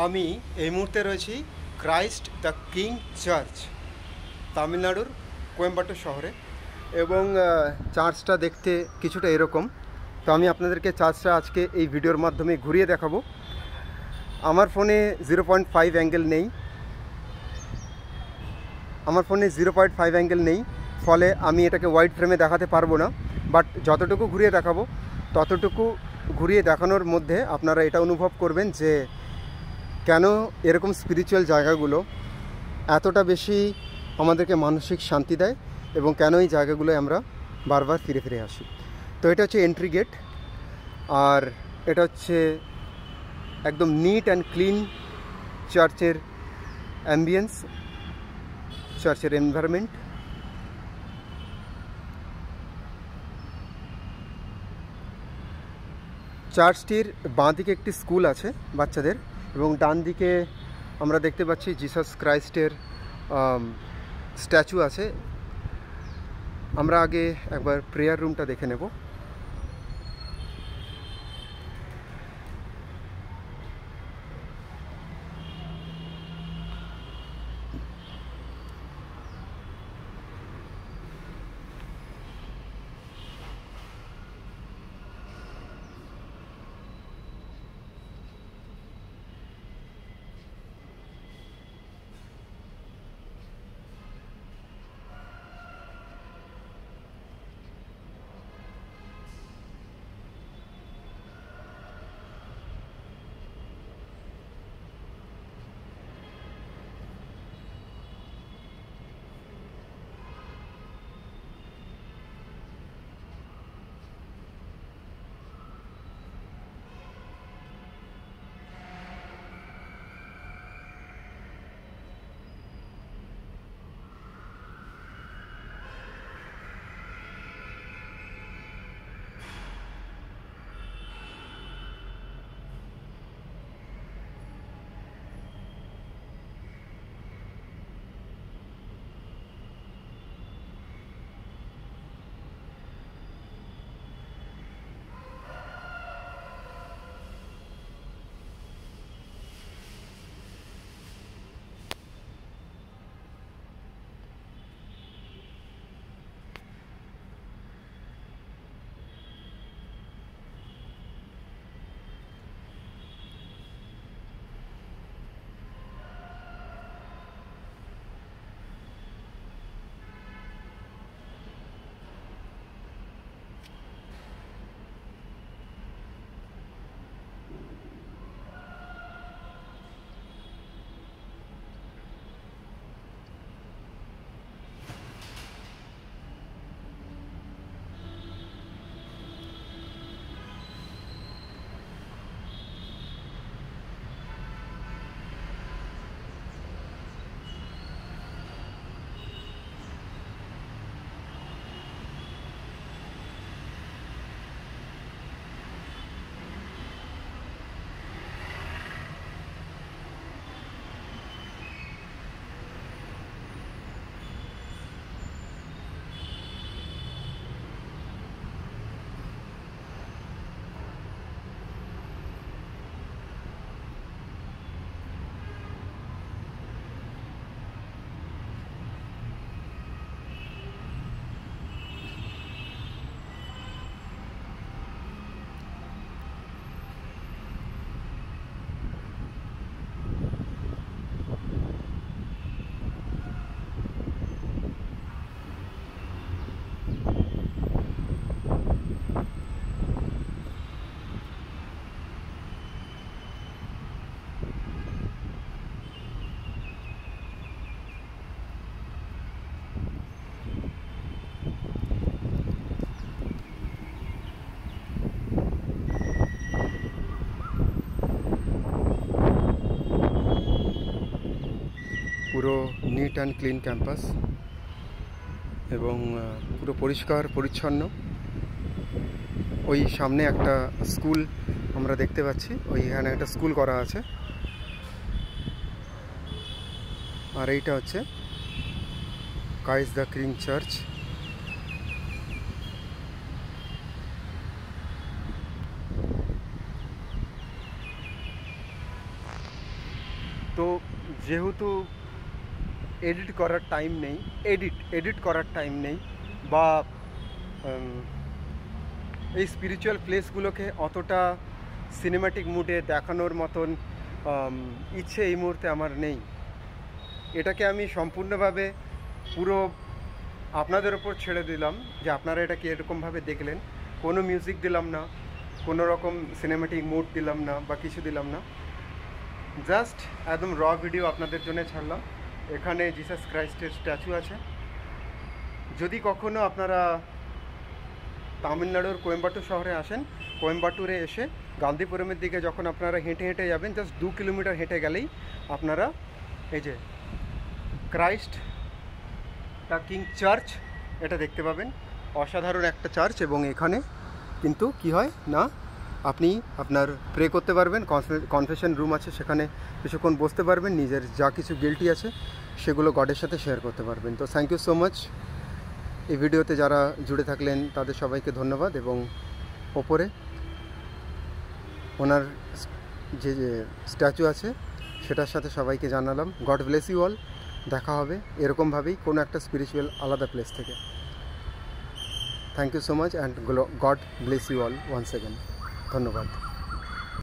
আমি এই মুহূর্তে রয়েছি ক্রাইস্ট দ্য কিং চার্চ, তামিলনাড়ুর কোয়েম্বাটোর শহরে। এবং চার্চটা দেখতে কিছুটা এরকম। তো আমি আপনাদেরকে চার্চটা আজকে এই ভিডিওর মাধ্যমে ঘুরিয়ে দেখাবো। আমার ফোনে 0.5 অ্যাঙ্গেল নেই, ফলে আমি এটাকে ওয়াইড ফ্রেমে দেখাতে পারবো না। বাট যতটুকু ঘুরিয়ে দেখাবো ততটুকু ঘুরিয়ে দেখানোর মধ্যে আপনারা এটা অনুভব করবেন যে কেন এরকম স্পিরিচুয়াল জায়গাগুলো এতটা বেশি আমাদেরকে মানসিক শান্তি দেয় এবং কেন এই জায়গাগুলোয় আমরা বারবার ফিরে ফিরে আসি। তো এটা হচ্ছে এন্ট্রি গেট, আর এটা হচ্ছে একদম নিট অ্যান্ড ক্লিন চার্চের অ্যাম্বিয়েন্স, চার্চের এনভায়রনমেন্ট। চার্চটির বাঁ দিকে একটি স্কুল আছে বাচ্চাদের, এবং ডান দিকে আমরা দেখতে পাচ্ছি জিসাস ক্রাইস্টের স্ট্যাচু আছে। আমরা আগে একবার প্রেয়ার রুমটা দেখে নেব। পুরো নিট অ্যান্ড ক্লিন ক্যাম্পাস এবং পুরো পরিষ্কার পরিচ্ছন্ন। ওই সামনে একটা স্কুল আমরা দেখতে পাচ্ছি, ওইখানে একটা স্কুল করা আছে। আর এইটা হচ্ছে ক্রাইস্ট দ্য কিং চার্চ। তো যেহেতু এডিট করার টাইম নেই, এডিট করার টাইম নেই, বা এই স্পিরিচুয়াল প্লেসগুলোকে অতটা সিনেম্যাটিক মুডে দেখানোর মতন ইচ্ছে এই মুহূর্তে আমার নেই। এটাকে আমি সম্পূর্ণভাবে পুরো আপনাদের ওপর ছেড়ে দিলাম যে আপনারা এটাকে এরকমভাবে দেখলেন। কোনো মিউজিক দিলাম না, কোনো রকম সিনেম্যাটিক মুড দিলাম না, বা কিছু দিলাম না, জাস্ট একদম র ভিডিও আপনাদের জন্য ছাড়লাম। এখানে জিসাস ক্রাইস্টের স্ট্যাচু আছে। যদি কখনো আপনারা তামিলনাড়ুর কোয়েম্বাটুর শহরে আসেন, কোয়েম্বাটুরে এসে গান্ধীপুরমের দিকে যখন আপনারা হেঁটে হেঁটে যাবেন, জাস্ট 2 কিলোমিটার হেঁটে গেলেই আপনারা এই যে ক্রাইস্ট কিং চার্চ এটা দেখতে পাবেন। অসাধারণ একটা চার্চ, এবং এখানে কিন্তু কি হয় না, আপনি আপনার প্রে করতে পারবেন, কনফেশন রুম আছে, সেখানে কিছুক্ষণ বসতে পারবেন, নিজের যা কিছু গিল্টি আছে সেগুলো গডের সাথে শেয়ার করতে পারবেন। তো থ্যাংক ইউ সো মাচ। এই ভিডিওতে যারা জুড়ে থাকলেন তাদের সবাইকে ধন্যবাদ, এবং ওপরে ওনার যে স্ট্যাচু আছে সেটার সাথে সবাইকে জানালাম গড ব্লেস ইউ অল। দেখা হবে এরকমভাবেই কোনো একটা স্পিরিচুয়াল আলাদা প্লেস থেকে। Thank you so much and God bless you all once again. ধন্যবাদ।